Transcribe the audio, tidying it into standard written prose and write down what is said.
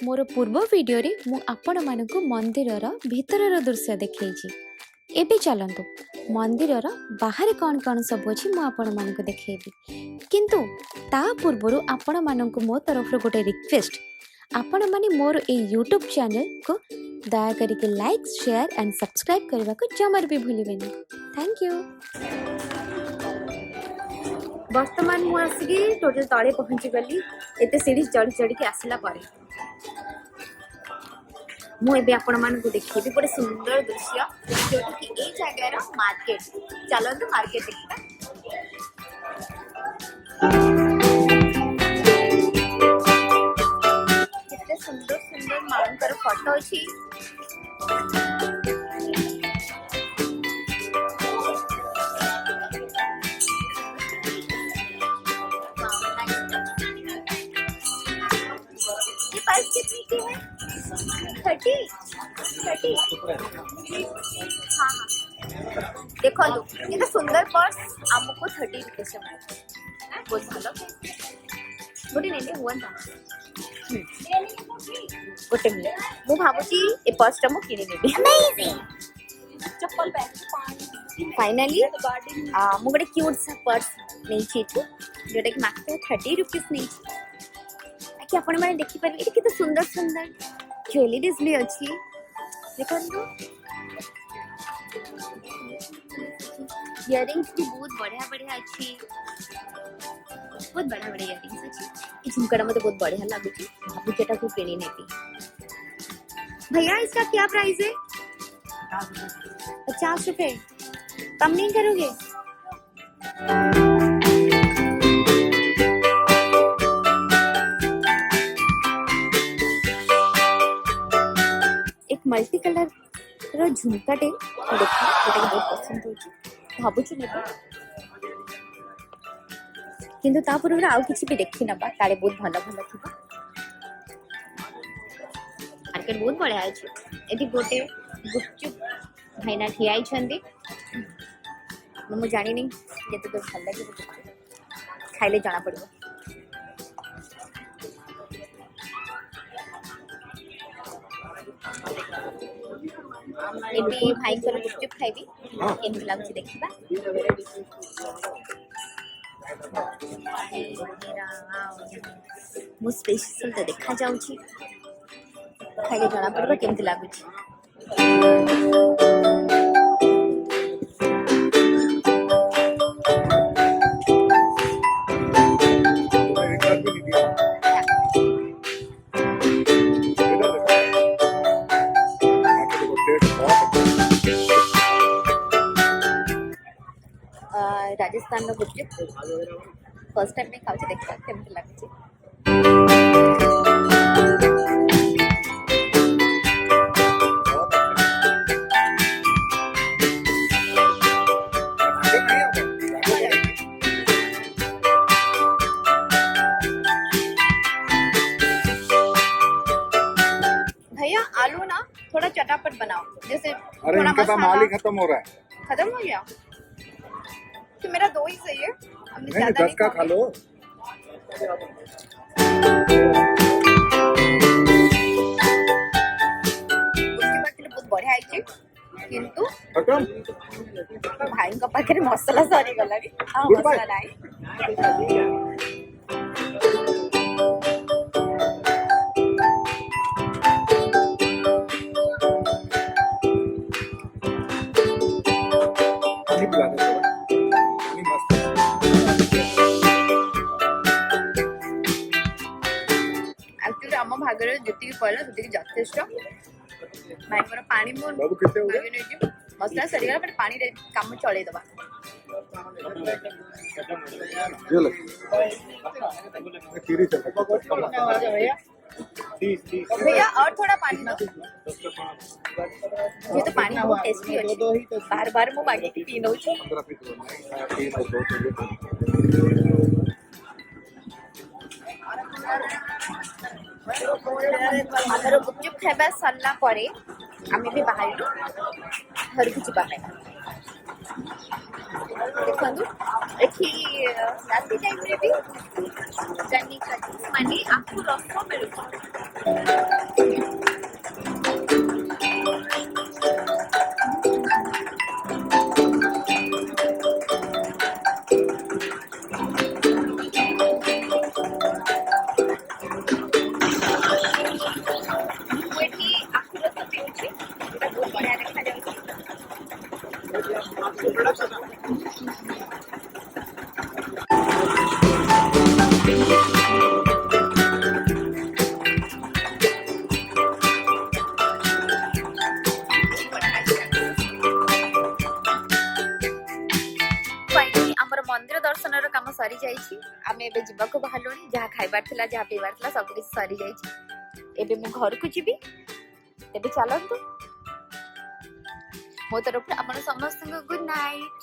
मोर पूर्व वीडियो रे मु आपण मानकु मंदिरर भितरर दृश्य देखैछि। एबे चलंतु मंदिरर बाहर कौन कौन सब अछि मु आपण मानकु देखैबी। किंतु ता पूर्वरु आपण मानकु मो तरफ गोटे रिक्वेस्ट, आपण माने मोर ए यूट्यूब चैनल को दया करके लाइक शेयर एंड सब्सक्राइब करबा को जमर भी भूलिबेनी। Thank you. वर्तमान मु आसिकी टोटल तले पहुंची गली एते सीढ़ी चढ़ी चढ़ी के आसला पारे मु एबे आपण मानकु देखिबी बड़े सुंदर दृश्य जोटा कि ए जगह मार्केट। चलंतु मार्केट देखिबा। कितने सुंदर सुंदर मानकर फोटो अछि। ये प्राइस कितनी की है? 30 हाँ हाँ देखो ये तो सुंदर पर्स आमको 30 रुपये बहुत भल गोटे नहीं हुआ गोटे मिले मु भावुची ए पर्सटा मु किनी नेबी। चप्पल फाइनली मु गोटे क्यूट सा पर्स नहीं जोटा कि मात्र 30 रुपीस नहीं कि आपण माने देखि पारे एटा किते सुंदर सुंदर ज्वेलरीज भी अछि। देखंतु इयरिंग्स भी बहुत बढ़िया बढ़िया अछि। बहुत बढ़िया बढ़िया इयरिंग्स अछि। ई झुमकाटा मते बहुत बढ़िया लागुची। भाबु जेटा को किनी नेबी। भैया इसका क्या प्राइस है? 50 रुपए। कम नहीं करोगे? एक मल्टी कलर रो झुमकाटे देखा जोटा बहुत पसंद होची भाबुची नेबो। किंतु ता पूर्व आउ किछि भी देखि नबा काले बहुत भलो भलो थिबा। मार्केट बहुत बढ़िया अछि। एति गोटे गुपचुप भाईना ठिया आइछंदी। मु जानि नहीं केते तो भल लागे खाइले जाना पड़िबो। एबी भाई को गुपचुप खाइबी केमति लागुची देखिबा। मु स्पेशल तो देखा जाउची खाइले जाना पड़बा केमति लागुची। राजस्थान रो गुपचुप फर्स्ट टाइम में खाउची देखा केमति लागुची। भैया आलू ना थोड़ा चटापट बनाओ जैसे अरे थोड़ा इनका तो माल ही खत्म हो रहा है। खत्म हो गया तो मेरा 2 ही सही है। हमने नहीं ज्यादा 10 का खा लो। उसके बाद के बहुत बढ़िया आई किंतु खत्म भाई का पाखे मसला सरी गला रे। हां मसला नाही नहीं पिलाने नहीं मस्त एक्चुअली आम भागर जति पड़े सेति यथेष्ट भाई पर पानी मो बाबू कितने हो गए? मसला सरी गला बट पानी रे काम चले दबा। ये लो खीरी चल भैया और थोड़ा पानी दो। ये तो पानी बहुत टेस्टी है। बार बार मु मांगे कि पी लो। 15 पीस आमर गुपचुप खाइबा सरला परे आमे भी बाहर घर को जीवा ଦେଖନ୍ତୁ ଏଠି ରାତି ଟାଇମରେ ବି ଜାନି ମାନେ ଆଖୁ ରସ ମିଳୁଛି। ମୁଁ ଏଠି ଆଖୁ ରସ ପିଉଛି, ଯୋଉଟା ବହୁତ ବଢିଆ ଦେଖାଯାଉଛି। फाइनली आमर मंदिर दर्शन काम सरी जाइए। आम ए जावाक बाहर जहाँ खाइबार थिला जहाँ पीबार थिला सब कुछ सरी जाइए। एबे मु घर को जीवी। तेबे चलतु मो तरफ समस्त गुड नाइट।